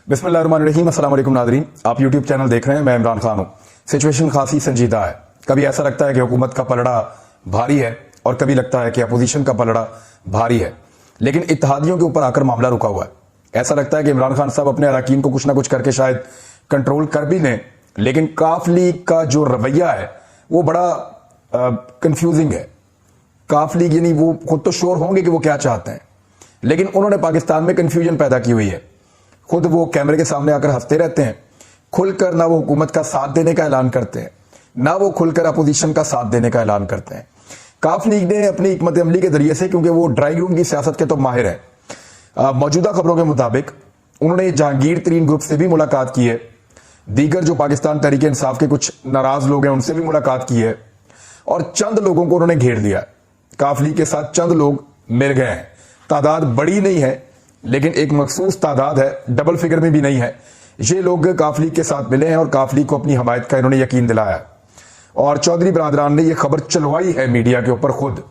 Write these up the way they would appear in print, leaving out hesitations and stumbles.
बिस्मिल्लाहिर्रहमानिर्रहीम। अस्सलाम वालेकुम नाज़रीन, आप यूट्यूब चैनल देख रहे हैं। मैं इमरान खान हूं। सिचुएशन खासी संजीदा है। कभी ऐसा लगता है कि हुकूमत का पलड़ा भारी है और कभी लगता है कि अपोजिशन का पलड़ा भारी है, लेकिन इत्तेहादियों के ऊपर आकर मामला रुका हुआ है। ऐसा लगता है कि इमरान खान साहब अपने अरकान को कुछ ना कुछ करके शायद कंट्रोल कर भी लें, लेकिन काफ लीग का जो रवैया है वो बड़ा कंफ्यूजिंग है। काफ लीग यानी वो खुद तो श्योर होंगे कि वो क्या चाहते हैं, लेकिन उन्होंने पाकिस्तान में कंफ्यूजन पैदा की हुई है। खुद वो कैमरे के सामने आकर हंसते रहते हैं, खुलकर ना वो हुकूमत का साथ देने का ऐलान करते हैं, ना वो खुलकर अपोजिशन का साथ देने का ऐलान करते हैं। काफ लीग ने अपनी हिकमत अमली के जरिए से, क्योंकि वो ड्राई रूम की सियासत के तो माहिर है, मौजूदा खबरों के मुताबिक उन्होंने जहांगीर तरीन ग्रुप से भी मुलाकात की है, दीगर जो पाकिस्तान तहरीक इंसाफ के कुछ नाराज लोग हैं उनसे भी मुलाकात की है, और चंद लोगों को उन्होंने घेर लिया। काफ लीग के साथ चंद लोग मिल गए हैं। तादाद बड़ी नहीं है, लेकिन एक मखसूस तादाद है, डबल फिगर में भी नहीं है। ये लोग काफ लीग के साथ मिले हैं और काफ लीग को अपनी हमायत का इन्होंने यकीन दिलाया, और चौधरी बरादरान ने यह खबर चलवाई है मीडिया के ऊपर खुद।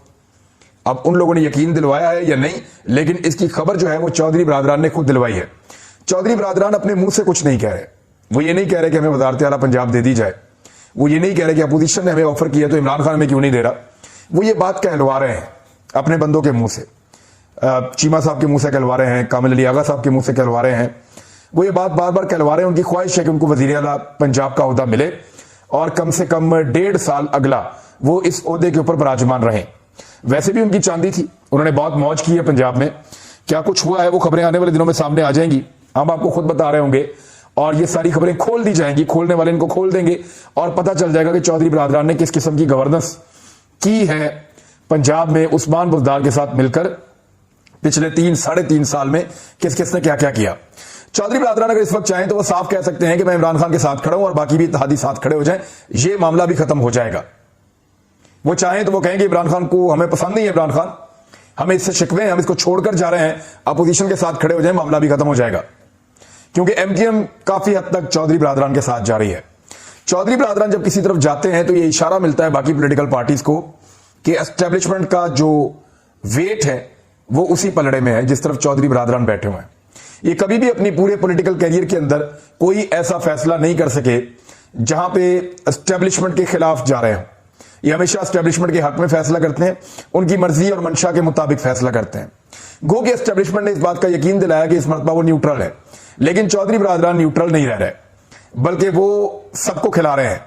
अब उन लोगों ने यकीन दिलवाया है या नहीं, लेकिन इसकी खबर जो है वो चौधरी बरादरान ने खुद दिलवाई है। चौधरी बरादरान अपने मुंह से कुछ नहीं कह रहे। वो ये नहीं कह रहे कि हमें वजारत आला पंजाब दे दी जाए, वो ये नहीं कह रहे कि अपोजिशन ने हमें ऑफर किया तो इमरान खान हमें क्यों नहीं दे रहा। वो ये बात कहलवा रहे हैं अपने बंदों के मुंह से, चीमा साहब के मुंह से कहलवा रहे हैं, कामिल अली आगा साहब के मुंह से कहलवा रहे हैं। वो ये बात बार बार कहलवा रहे हैं। उनकी ख्वाहिश है कि उनको वजीर आला पंजाब का ओहदा मिले और कम से कम 1.5 साल अगला वो इस ओहदे के ऊपर विराजमान रहे। वैसे भी उनकी चांदी थी, उन्होंने बहुत मौज की है पंजाब में। क्या कुछ हुआ है वो खबरें आने वाले दिनों में सामने आ जाएंगी, हम आपको खुद बता रहे होंगे, और ये सारी खबरें खोल दी जाएंगी। खोलने वाले इनको खोल देंगे और पता चल जाएगा कि चौधरी बरादरान ने किस किस्म की गवर्नेंस की है पंजाब में उस्मान बुज़दार के साथ मिलकर पिछले 3-3.5 साल में। किस किसने क्या क्या किया। चौधरी बरादरान अगर इस वक्त चाहें तो वो साफ कह सकते हैं कि मैं इमरान खान के साथ खड़ा हूं और बाकी भी इत्तेहादी साथ खड़े हो जाएं, ये मामला भी खत्म हो जाएगा। वो चाहें तो वो कहेंगे इमरान खान को हमें पसंद नहीं है, इमरान खान हमें इससे शिकवे हैं, हम इसको छोड़कर जा रहे हैं, अपोजिशन के साथ खड़े हो जाए, मामला भी खत्म हो जाएगा। क्योंकि एमटीएम काफी हद तक चौधरी बरादरान के साथ जा रही है। चौधरी बरादरान जब किसी तरफ जाते हैं तो ये इशारा मिलता है बाकी पॉलिटिकल पार्टीज को कि एस्टेब्लिशमेंट का जो वेट है वो उसी पलड़े में है जिस तरफ चौधरी बरादरान बैठे हुए हैं। ये कभी भी अपनी पूरे पॉलिटिकल कैरियर के अंदर कोई ऐसा फैसला नहीं कर सके जहां पे एस्टेब्लिशमेंट के खिलाफ जा रहे हैं। ये हमेशा एस्टेब्लिशमेंट के हक में फैसला करते हैं, उनकी मर्जी और मंशा के मुताबिक फैसला करते हैं। गो कि एस्टेब्लिशमेंट ने इस बात का यकीन दिलाया कि इस मरतबा वो न्यूट्रल है, लेकिन चौधरी बरादरान न्यूट्रल नहीं रह रहे, बल्कि वो सबको खिला रहे हैं।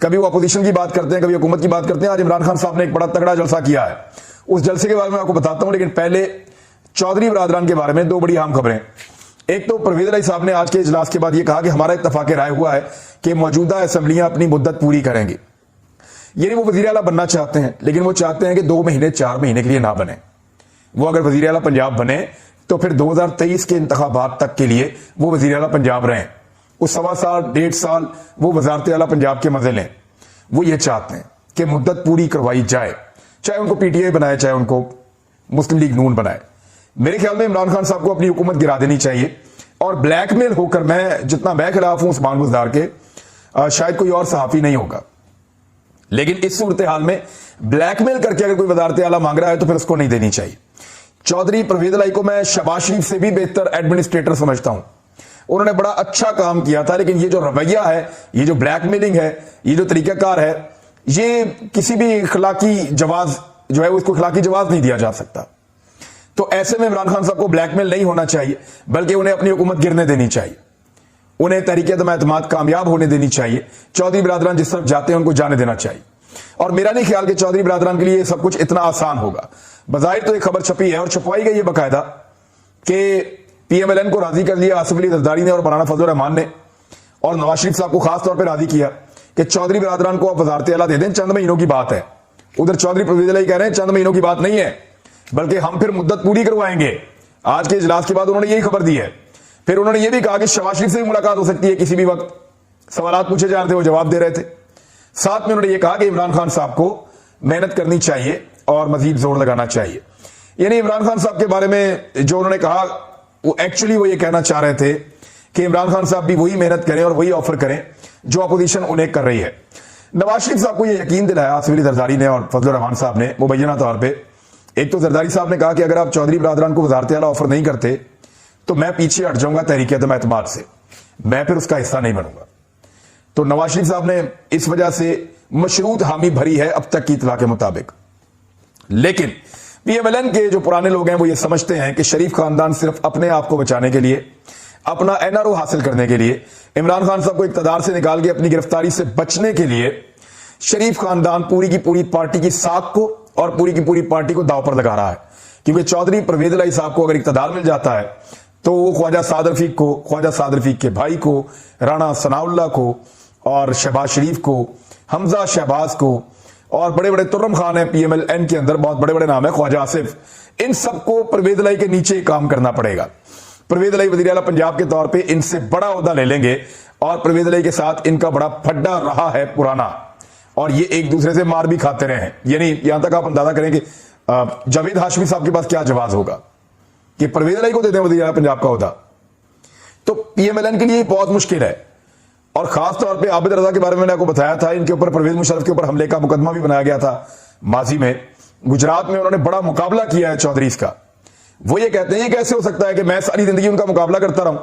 कभी वो अपोजिशन की बात करते हैं, कभी हुकूमत की बात करते हैं। आज इमरान खान साहब ने एक बड़ा तगड़ा जलसा किया है, उस जलसे के बारे में आपको बताता हूं, लेकिन पहले चौधरी बरादरान के बारे में दो बड़ी अहम खबरें। एक तो परवेज अली साहब ने आज के इजलास के बाद यह कहा कि हमारा इत्तफाक राय हुआ है कि मौजूदा असेंबलियां अपनी मुद्दत पूरी करेंगी। यानी वो वजीर आला बनना चाहते हैं, लेकिन वो चाहते हैं कि 2 महीने 4 महीने के लिए ना बने। वो अगर वजीर आला पंजाब बने तो फिर 2023 के इंतखाबात तक के लिए वो वजीर आला पंजाब रहें, उस 1.25 साल 1.5 साल वो वजारत आला पंजाब के मजे लें। वो ये चाहते हैं कि मुद्दत पूरी करवाई जाए, चाहे उनको पीटीआई बनाए चाहे उनको मुस्लिम लीग नून बनाए। मेरे ख्याल में इमरान खान साहब को अपनी हुकूमत गिरा देनी चाहिए, और ब्लैकमेल होकर, मैं जितना मैं खिलाफ हूं उस्मान बुज़दार के, शायद कोई और सहाफी नहीं होगा, लेकिन इस सूरत हाल में ब्लैकमेल करके अगर कोई वजारत आला मांग रहा है तो फिर उसको नहीं देनी चाहिए। चौधरी परवेज अली को मैं शहबाज शरीफ से भी बेहतर एडमिनिस्ट्रेटर समझता हूं, उन्होंने बड़ा अच्छा काम किया था, लेकिन ये जो रवैया है, ये जो ब्लैकमेलिंग है, ये जो तरीकाकार है, ये किसी भी इखलाकी जवाज जो है उसको इखलाकी जवाब नहीं दिया जा सकता। तो ऐसे में इमरान खान साहब को ब्लैकमेल नहीं होना चाहिए, बल्कि उन्हें अपनी हुकूमत गिरने देनी चाहिए, उन्हें तहरीक अदम-ए-एतमाद कामयाब होने देनी चाहिए। चौधरी बरादरान जिस तरफ जाते हैं उनको जाने देना चाहिए, और मेरा नहीं ख्याल कि चौधरी बरादरान के लिए सब कुछ इतना आसान होगा। बज़ाहिर तो एक खबर छपी है और छपवाई गई है बाकायदा कि पीएमएलएन को राजी कर लिया आसिफ अली जरदारी ने और मौलाना फजल रहमान ने, और नवाज शरीफ साहब को खास तौर पर राजी किया कि चौधरी बरादरान को आप वजारत आला दे दें, चंद महीनों की बात है। उधर चौधरी परवेज अली कह रहे हैं चंद महीनों की बात नहीं है, बल्कि हम फिर मुद्दत पूरी करवाएंगे। आज के इजलास के बाद उन्होंने यही खबर दी है। फिर उन्होंने यह भी कहा कि शहबाज शरीफ से भी मुलाकात हो सकती है किसी भी वक्त। सवाल पूछे जा रहे थे, वो जवाब दे रहे थे। साथ में उन्होंने यह कहा कि इमरान खान साहब को मेहनत करनी चाहिए और मजीद जोर लगाना चाहिए। यानी इमरान खान साहब के बारे में जो उन्होंने कहा, वो एक्चुअली वो ये कहना चाह रहे थे कि इमरान खान साहब भी वही मेहनत करें और वही ऑफर करें जो अपोजिशन उन्हें कर रही है। नवाज शरीफ साहब को यह यकीन दिलाया आसिफ अली जरदारी ने और फजल रहमान साहब ने मुबैना तौर पर। एक तो जरदारी साहब ने कहा कि अगर आप चौधरी बरादरान को वजारत आला ऑफर नहीं करते तो मैं पीछे हट जाऊंगा तहरीक एतमाद से, मैं फिर उसका हिस्सा नहीं बनूंगा। तो नवाज शरीफ साहब ने इस वजह से मशरूत हामी भरी है अब तक की इतला के मुताबिक। लेकिन पीएमएलएन के जो पुराने लोग हैं वो ये समझते हैं कि शरीफ खानदान सिर्फ अपने आप को बचाने के लिए, अपना एनआरओ हासिल करने के लिए, इमरान खान साहब को इक्तदार से निकाल के अपनी गिरफ्तारी से बचने के लिए शरीफ खानदान पूरी की पूरी पार्टी की साख को और पूरी की पूरी पार्टी को दांव पर लगा रहा है। क्योंकि चौधरी परवेज इलाही साहब को अगर इक्तदार मिल जाता है तो वो ख्वाजा साद रफीक को, ख्वाजा साद रफीक के भाई को, राणा सनाउल्लाह को और शहबाज शरीफ को, हमजा शहबाज को, और बड़े बड़े तुर्रम खान है पीएमएलएन के अंदर, बहुत बड़े बड़े नाम है, ख्वाजा आसिफ, इन सबको परवेज इलाही के नीचे काम करना पड़ेगा। परवेज इलाही वज़ीर आला पंजाब के तौर पे इनसे बड़ा ओहदा ले लेंगे और परवेज इलाही के साथ इनका बड़ा फड्डा रहा है पुराना, और ये एक दूसरे से मार भी खाते रहे हैं। यानी यहां तक आप अंदाजा करें कि जावेद हाशमी साहब के पास क्या जवाब होगा कि परवेज इलाही को दे दें वज़ीर आला पंजाब का ओहदा। तो पीएमएलएन के लिए बहुत मुश्किल है। और खास तौर पे आबिद रजा के बारे में मैंने आपको बताया था, इनके ऊपर परवेज मुशर्रफ के ऊपर हमले का मुकदमा भी बनाया गया था माजी में। गुजरात में उन्होंने बड़ा मुकाबला किया है चौधरीज का। वो ये कहते हैं ये कैसे हो सकता है कि मैं सारी जिंदगी उनका मुकाबला करता रहूं,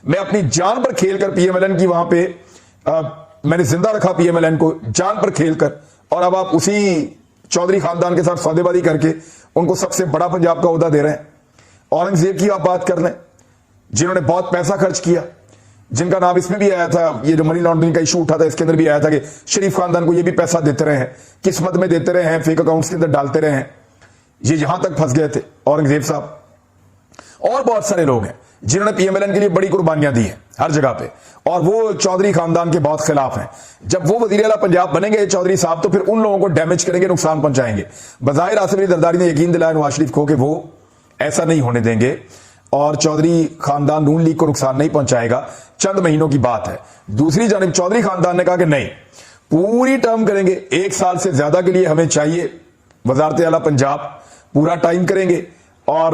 मैं अपनी जान पर खेल कर पीएमएलएन की वहां पे मैंने जिंदा रखा पीएमएलएन को जान पर खेल कर, और अब आप उसी चौधरी खानदान के साथ सौदेबाजी करके उनको सबसे बड़ा पंजाब का ओहदा दे रहे हैं। औरंगजेब की आप बात कर लें, जिन्होंने बहुत पैसा खर्च किया, जिनका नाम इसमें भी आया था, ये जो मनी लॉन्ड्रिंग का इशू उठा था इसके अंदर भी आया था कि शरीफ खानदान को ये भी पैसा देते रहे हैं, किस्मत में देते रहे हैं, फेक अकाउंट्स के अंदर डालते रहे हैं, ये यहां तक फंस गए थे औरंगजेब साहब। और बहुत सारे लोग हैं जिन्होंने पीएमएलएन के लिए बड़ी कुर्बानियां दी हैं हर जगह पे, और वो चौधरी खानदान के बहुत खिलाफ हैं। जब वो वज़ीर आला पंजाब बनेंगे चौधरी साहब, तो फिर उन लोगों को डैमेज करेंगे, नुकसान पहुंचाएंगे। बज़ाहिर आसिफ अली जरदारी ने यकीन दिलाया नवाज शरीफ को कि वो ऐसा नहीं होने देंगे और चौधरी खानदान नून लीग को नुकसान नहीं पहुंचाएगा, चंद महीनों की बात है। दूसरी जानिब चौधरी खानदान ने कहा कि नहीं, पूरी टर्म करेंगे, 1 साल से ज्यादा के लिए हमें चाहिए वज़ारत आला पंजाब, पूरा टाइम करेंगे और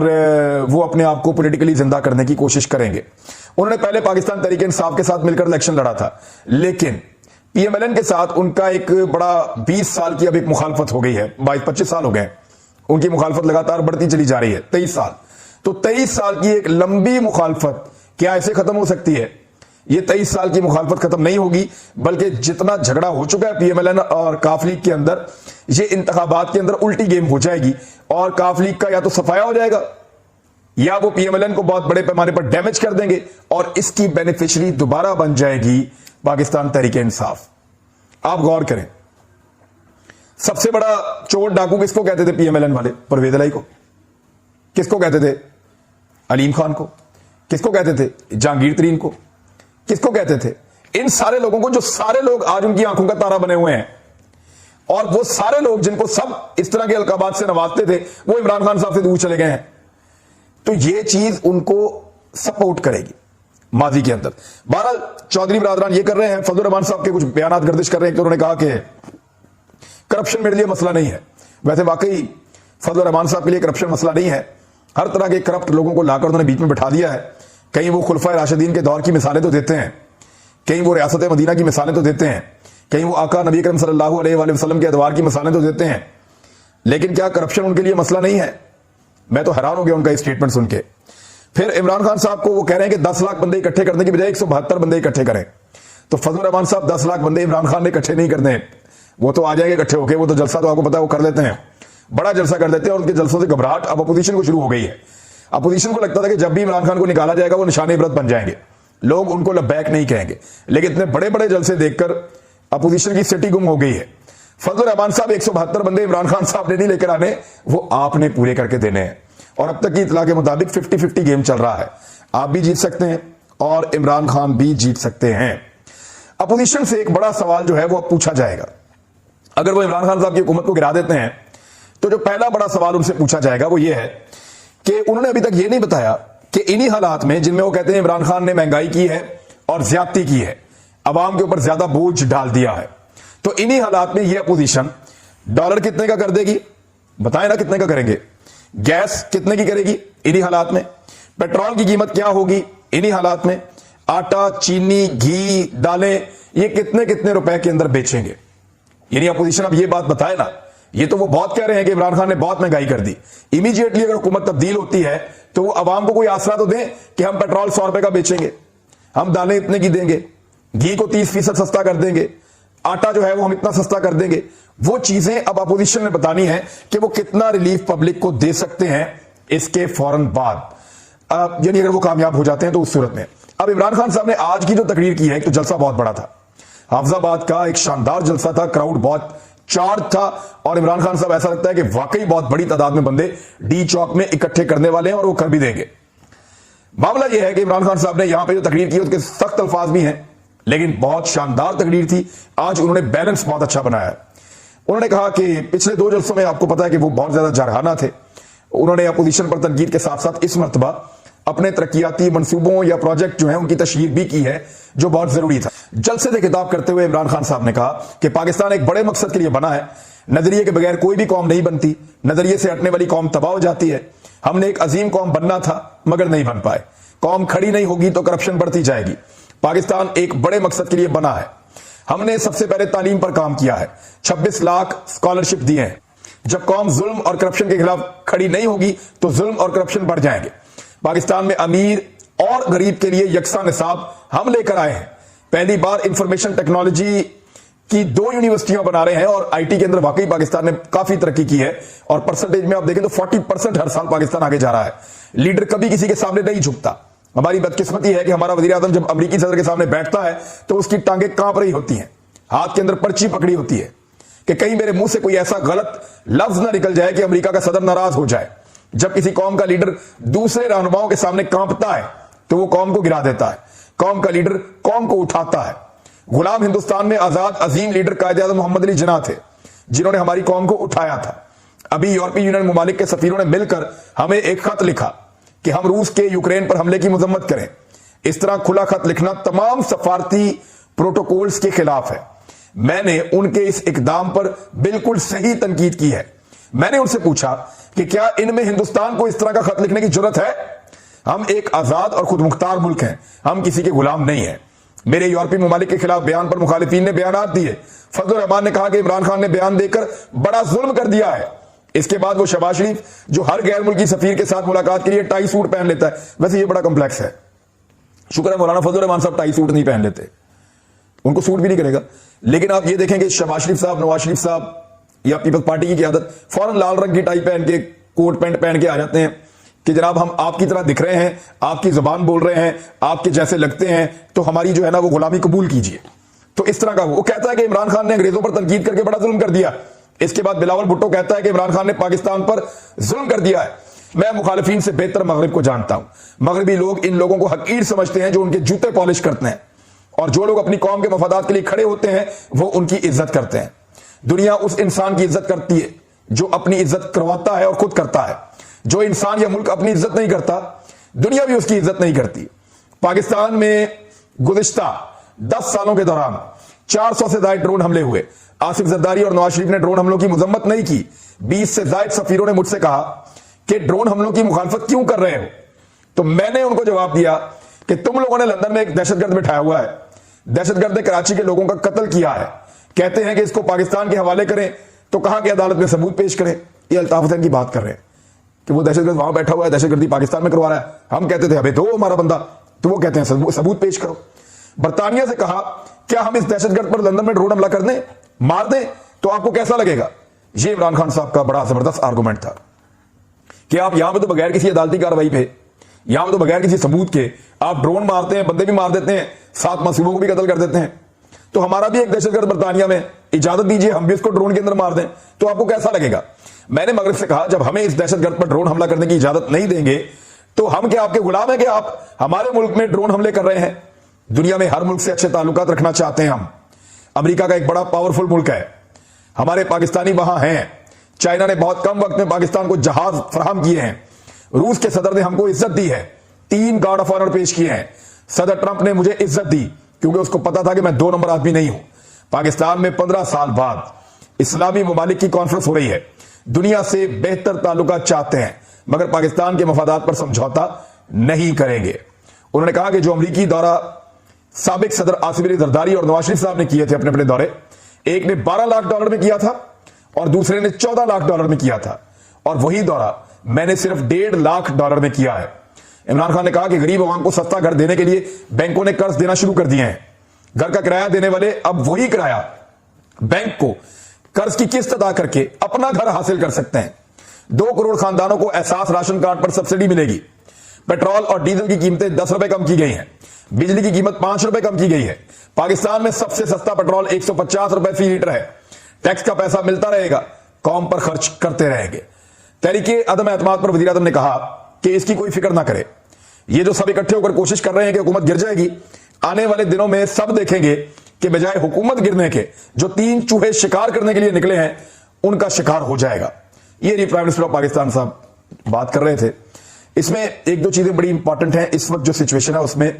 वो अपने आप को पॉलिटिकली जिंदा करने की कोशिश करेंगे। उन्होंने पहले पाकिस्तान तहरीक इंसाफ के साथ मिलकर इलेक्शन लड़ा था, लेकिन पीएमएलएन के साथ उनका एक बड़ा 20 साल की अब एक मुखालफत हो गई है, 22-25 साल हो गए उनकी मुखालफत लगातार बढ़ती चली जा रही है, 23 साल। तो 23 साल की एक लंबी मुखालफत क्या ऐसे खत्म हो सकती है? ये 23 साल की मुखालफत खत्म नहीं होगी, बल्कि जितना झगड़ा हो चुका है पीएमएलएन और काफ लीग के अंदर, ये इंतखाबात के अंदर उल्टी गेम हो जाएगी और काफ लीग का या तो सफाया हो जाएगा या वो पीएमएलएन को बहुत बड़े पैमाने पर डैमेज कर देंगे और इसकी बेनिफिशियरी दोबारा बन जाएगी पाकिस्तान तहरीक इंसाफ। आप गौर करें, सबसे बड़ा चोर डाकू किसको कहते थे पीएमएलएन वाले? परवेज इलाही को। किसको कहते थे? अलीम खान को। किसको कहते थे? जहांगीर तरीन को। किसको कहते थे? इन सारे लोगों को, जो सारे लोग आज उनकी आंखों का तारा बने हुए हैं, और वो सारे लोग जिनको सब इस तरह के अलकाबात से नवाजते थे, वो इमरान खान साहब से दूर चले गए हैं। तो ये चीज उनको सपोर्ट करेगी माजी के अंदर। बहरहाल चौधरी बरादरान ये कर रहे हैं, फजल रहमान साहब के कुछ बयान गर्दिश कर रहे हैं, तो उन्होंने कहा कि करप्शन मेरे लिए मसला नहीं है। वैसे वाकई फजल रहमान साहब के लिए करप्शन मसला नहीं है। हर तरह के करप्ट लोगों को लाकर उन्होंने बीच में बिठा दिया है। कहीं वो खुलफा राशिदीन के दौर की मिसालें तो देते हैं, कहीं वो रियासत मदीना की मिसालें तो देते हैं, कहीं वो आका नबी करम सल्लल्लाहु अलैहि वसल्लम के अदवार की मिसालें तो देते हैं, लेकिन क्या करप्शन उनके लिए मसला नहीं है? मैं तो हैरान हो गया उनका स्टेटमेंट सुन के। फिर इमरान खान साहब को वो कह रहे हैं कि 10 लाख बंदे इकट्ठे करने की बजाय 172 बंदे इकट्ठे करें। तो फजल रहमान साहब 10 लाख बंदे इमरान खान ने इकट्ठे नहीं करने, वो तो आ जाएंगे इकट्ठे होके, वो तो जलसा तो आपको पता है वो कर लेते हैं, बड़ा जलसा कर देते हैं, और उनके जलसों से घबराहट अब अपोजिशन को शुरू हो गई है। अपोजिशन को लगता था कि जब भी इमरान खान को निकाला जाएगा वो निशाने इबरत बन जाएंगे, लोग उनको लबैक नहीं कहेंगे, लेकिन इतने बड़े बड़े जलसे देखकर अपोजिशन की सिटी गुम हो गई है। फजल रहमान साहब 172 बंदे इमरान खान साहब ने नहीं लेकर आने, वो आपने पूरे करके देने हैं। और अब तक की इतला के मुताबिक 50-50 गेम चल रहा है, आप भी जीत सकते हैं और इमरान खान भी जीत सकते हैं। अपोजिशन से एक बड़ा सवाल जो है वो अब पूछा जाएगा। अगर वो इमरान खान साहब की हुकूमत को गिरा देते हैं तो जो पहला बड़ा सवाल उनसे पूछा जाएगा वो ये है कि उन्होंने अभी तक ये नहीं बताया कि इन्हीं हालात में जिनमें वो कहते हैं इमरान खान ने महंगाई की है और ज्यादती की है, अवाम के ऊपर ज्यादा बोझ डाल दिया है, तो इन्हीं हालात में ये अपोजिशन डॉलर कितने का कर देगी? बताएं ना कितने का करेंगे? गैस कितने की करेगी इन्हीं हालात में? पेट्रोल की कीमत क्या होगी इन्हीं हालात में? आटा, चीनी, घी, दालें, ये कितने कितने रुपए के अंदर बेचेंगे? यानी अपोजिशन अब ये बात बताए ना یہ تو وہ بہت کہہ رہے ہیں کہ عمران خان نے بہت مہنگائی کر دی. امیڈیٹلی اگر حکومت تبدیل ہوتی ہے تو وہ عوام کو کوئی آسرا تو دیں کہ ہم پیٹرول 100 روپے کا بیچیں گے, ہم دالیں اتنے کی دیں گے, گھی کو 30% سستا کر دیں گے, آٹا جو ہے وہ ہم اتنا سستا کر دیں گے. وہ چیزیں اب اپوزیشن نے بتانی ہے کہ وہ کتنا ریلیف پبلک کو دے سکتے ہیں اس کے فوراً بعد, یعنی اگر وہ کامیاب ہو جاتے ہیں تو اس صورت میں. اب عمران خان صاحب نے آج کی جو تقریر کی ہے تو جلسہ بہت بڑا تھا, حافظ آباد کا ایک شاندار جلسہ تھا, کراؤڈ بہت چارج تھا, اور عمران خان صاحب ایسا لگتا ہے کہ واقعی بہت بڑی تعداد میں بندے ڈی چوک میں اکٹھے کرنے والے ہیں اور وہ کر بھی دیں گے. معاملہ یہ ہے کہ عمران خان صاحب نے یہاں پہ جو تقریر کی اس کے سخت الفاظ بھی ہیں, لیکن بہت شاندار تقریر تھی. آج انہوں نے بیلنس بہت اچھا بنایا ہے. انہوں نے کہا کہ پچھلے 2 جلسوں میں آپ کو پتا ہے کہ وہ بہت زیادہ جارحانہ تھے. انہوں نے اپوزیشن پر تنقید کے ساتھ ساتھ اس مرتبہ اپنے ترقیاتی منصوبوں یا پروجیکٹ جو ہیں ان کی تشہیر بھی کی ہے, جو بہت ضروری تھا. جلسے سے خطاب کرتے ہوئے عمران خان صاحب نے کہا کہ پاکستان ایک بڑے مقصد کے لیے بنا ہے. نظریے کے بغیر کوئی بھی قوم نہیں بنتی, نظریے سے ہٹنے والی قوم تباہ ہو جاتی ہے. ہم نے ایک عظیم قوم بننا تھا مگر نہیں بن پائے. قوم کھڑی نہیں ہوگی تو کرپشن بڑھتی جائے گی. پاکستان ایک بڑے مقصد کے لیے بنا ہے. ہم نے سب سے پہلے تعلیم پر کام کیا ہے, 26 لاکھ اسکالرشپ دیے ہیں. جب قوم ظلم اور کرپشن کے خلاف کھڑی نہیں ہوگی تو ظلم اور کرپشن بڑھ جائیں گے. پاکستان میں امیر اور غریب کے لیے یکساں نصاب ہم لے کر آئے ہیں. پہلی بار انفارمیشن ٹیکنالوجی کی 2 یونیورسٹیاں بنا رہے ہیں, اور آئی ٹی کے اندر واقعی پاکستان نے کافی ترقی کی ہے, اور پرسنٹیج میں آپ دیکھیں تو 40% ہر سال پاکستان آگے جا رہا ہے. لیڈر کبھی کسی کے سامنے نہیں جھکتا. ہماری بدقسمتی ہے کہ ہمارا وزیر اعظم جب امریکی صدر کے سامنے بیٹھتا ہے تو اس کی ٹانگیں کانپ رہی ہوتی ہیں, ہاتھ کے اندر پرچی پکڑی ہوتی ہے کہ کہیں میرے منہ سے کوئی ایسا غلط لفظ نہ نکل جائے کہ امریکہ کا صدر ناراض ہو جائے. جب کسی قوم کا لیڈر دوسرے رہنماؤں کے سامنے کانپتا ہے تو وہ قوم کو گرا دیتا ہے. قوم کا لیڈر قوم کو اٹھاتا ہے. غلام ہندوستان میں آزاد عظیم لیڈر قائد اعظم محمد علی جناح تھے جنہوں نے ہماری قوم کو اٹھایا تھا. ابھی یورپی یونین ممالک کے سفیروں نے مل کر ہمیں ایک خط لکھا کہ ہم روس کے یوکرین پر حملے کی مذمت کریں. اس طرح کھلا خط لکھنا تمام سفارتی پروٹوکولز کے خلاف ہے. میں نے ان کے اس اقدام پر بالکل صحیح تنقید کی ہے. میں نے ان سے پوچھا کہ کیا ان میں ہندوستان کو اس طرح کا خط لکھنے کی جرت ہے؟ ہم ایک آزاد اور خود مختار ملک ہیں, ہم کسی کے غلام نہیں ہیں. میرے یورپی ممالک کے خلاف بیان پر مخالفین نے بیانات دیے. فضل الرحمان نے کہا کہ عمران خان نے بیان دے کر بڑا ظلم کر دیا ہے. اس کے بعد وہ شہباز شریف جو ہر غیر ملکی سفیر کے ساتھ ملاقات کے لیے ٹائی سوٹ پہن لیتا ہے. ویسے یہ بڑا کمپلیکس ہے. شکر ہے مولانا فضل الرحمان صاحب ٹائی سوٹ نہیں پہن لیتے, ان کو سوٹ بھی نہیں کرے گا. لیکن آپ یہ دیکھیں کہ شہباز شریف صاحب, نواز شریف صاحب یا پیپلز پارٹی کی قیادت فوراً لال رنگ کی ٹائی پہن کے کوٹ پینٹ پہن کے آ جاتے ہیں کہ جناب ہم آپ کی طرح دکھ رہے ہیں, آپ کی زبان بول رہے ہیں, آپ کے جیسے لگتے ہیں, تو ہماری جو ہے نا وہ غلامی قبول کیجئے. تو اس طرح کا وہ کہتا ہے کہ عمران خان نے انگریزوں پر تنقید کر کے بڑا ظلم کر دیا. اس کے بعد بلاول بھٹو کہتا ہے کہ عمران خان نے پاکستان پر ظلم کر دیا ہے. میں مخالفین سے بہتر مغرب کو جانتا ہوں. مغربی لوگ ان لوگوں کو حقیر سمجھتے ہیں جو ان کے جوتے پالش کرتے ہیں, اور جو لوگ اپنی قوم کے مفادات کے لیے کھڑے ہوتے ہیں وہ ان کی عزت کرتے ہیں. دنیا اس انسان کی عزت کرتی ہے جو اپنی عزت کرواتا ہے اور خود کرتا ہے. جو انسان یا ملک اپنی عزت نہیں کرتا, دنیا بھی اس کی عزت نہیں کرتی. پاکستان میں گزشتہ 10 سالوں کے دوران 400 سے زائد ڈرون حملے ہوئے. آصف زرداری اور نواز شریف نے ڈرون حملوں کی مذمت نہیں کی. 20 سے زائد سفیروں نے مجھ سے کہا کہ ڈرون حملوں کی مخالفت کیوں کر رہے ہو؟ تو میں نے ان کو جواب دیا کہ تم لوگوں نے لندن میں ایک دہشت گرد بٹھایا ہوا ہے, دہشت گرد نے کراچی کے لوگوں کا قتل کیا ہے. کہتے ہیں کہ اس کو پاکستان کے حوالے کریں, تو کہاں کہ عدالت میں ثبوت پیش کریں. یہ الطاف حسین کی بات کر رہے ہیں کہ وہ دہشت گرد وہاں بیٹھا ہوا ہے, دہشت گردی پاکستان میں کروا رہا ہے. ہم کہتے تھے ابھی تو ہمارا بندہ, تو وہ کہتے ہیں ثبوت پیش کرو. برطانیہ سے کہا کیا ہم اس دہشت گرد پر لندن میں ڈرون حملہ کر دیں, مار دیں, تو آپ کو کیسا لگے گا؟ یہ عمران خان صاحب کا بڑا زبردست آرگومنٹ تھا کہ آپ یہاں پہ تو بغیر کسی عدالتی کارروائی پہ, یہاں پہ تو بغیر کسی ثبوت کے آپ ڈرون مارتے ہیں, بندے بھی مار دیتے ہیں, 7 منصوبوں کو بھی قتل کر دیتے ہیں. تو ہمارا بھی ایک دہشت گرد برطانیہ میں, اجازت دیجیے ہم بھی اس کو ڈرون کے اندر مار دیں, تو آپ کو کیسا لگے گا؟ میں نے مغرب سے کہا جب ہمیں اس دہشت گرد پر ڈرون حملہ کرنے کی اجازت نہیں دیں گے تو ہم کیا آپ کے غلام ہیں کہ آپ ہمارے ملک میں ڈرون حملے کر رہے ہیں؟ دنیا میں ہر ملک سے اچھے تعلقات رکھنا چاہتے ہیں ہم. امریکہ کا ایک بڑا پاورفل ملک ہے, ہمارے پاکستانی وہاں ہیں. چائنا نے بہت کم وقت میں پاکستان کو جہاز فراہم کیے ہیں. روس کے صدر نے ہم کو عزت دی ہے, 3 گارڈ آف آنر پیش کیے ہیں. صدر ٹرمپ نے مجھے عزت دی کیونکہ اس کو پتا تھا کہ میں 2 نمبر آدمی نہیں ہوں. پاکستان میں 15 سال بعد اسلامی ممالک کی کانفرنس ہو رہی ہے. دنیا سے بہتر تعلقات چاہتے ہیں مگر پاکستان کے مفادات پر سمجھوتا نہیں کریں گے. انہوں نے کہا کہ جو امریکی دورہ سابق صدر آصف علی زرداری اور نواز شریف صاحب نے کیے تھے اپنے اپنے دورے, ایک نے $12 لاکھ میں کیا تھا اور دوسرے نے $14 लाख میں کیا تھا, اور وہی دورہ میں نے صرف $1.5 लाख میں کیا ہے. عمران خان نے کہا کہ غریب عوام کو سستا گھر دینے کے لیے بینکوں نے قرض دینا شروع کر دیے ہیں. گھر کا کرایہ دینے والے اب وہی کرایہ بینک کو قرض کی قسط ادا کر کے اپنا گھر حاصل کر سکتے ہیں. 2 کروڑ خاندانوں کو احساس راشن کارڈ پر سبسڈی ملے گی. پیٹرول اور ڈیزل کی قیمتیں $10 کم کی گئی ہیں. بجلی کی قیمت $5 کم کی گئی ہے. پاکستان میں سب سے سستا پیٹرول $150 فی لیٹر ہے. ٹیکس کا پیسہ ملتا رہے گا, قوم پر خرچ کرتے رہیں گے. تحریک عدم اعتماد پر وزیر اعظم نے کہا کہ اس کی کوئی فکر نہ کرے. یہ جو سب اکٹھے ہو کر کوشش کر رہے ہیں کہ حکومت گر جائے گی, آنے والے دنوں میں سب دیکھیں گے کہ بجائے حکومت گرنے کے جو 3 چوہے شکار کرنے کے لیے نکلے ہیں ان کا شکار ہو جائے گا. یہ پرائم منسٹر آف پاکستان صاحب بات کر رہے تھے. اس میں 1-2 چیزیں بڑی امپورٹنٹ ہیں. اس وقت جو سچویشن ہے اس میں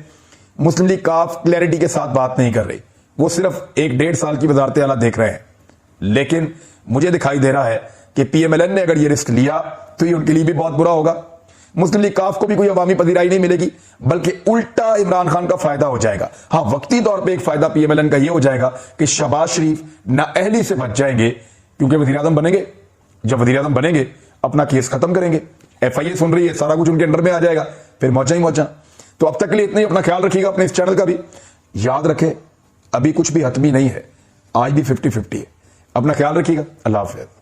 مسلم لیگ کاف کلیئرٹی کے ساتھ بات نہیں کر رہی. وہ صرف 1-1.5 سال کی وزارت اعلیٰ دیکھ رہے ہیں. لیکن مجھے دکھائی دے رہا ہے کہ پی ایم ایل این نے اگر یہ رسک لیا تو یہ ان کے لیے بھی بہت برا ہوگا. مسلم لیگ کاف کو بھی کوئی عوامی پذیرائی نہیں ملے گی, بلکہ الٹا عمران خان کا فائدہ ہو جائے گا. ہاں, وقتی طور پہ ایک فائدہ پی ایم ایل این کا یہ ہو جائے گا کہ شہباز شریف نااہلی سے بچ جائیں گے, کیونکہ وزیر اعظم بنیں گے. جب وزیر اعظم بنیں گے اپنا کیس ختم کریں گے. ایف آئی اے سن رہی ہے, سارا کچھ ان کے انڈر میں آ جائے گا, پھر موچا ہی موچا. تو اب تک کے لیے اتنا ہی. اپنا خیال رکھیے گا, اپنے اس چینل کا بھی یاد رکھے ابھی کچھ بھی حتمی نہیں ہے, آج بھی 50-50 ہے. اپنا خیال رکھیے گا. اللہ حافظ.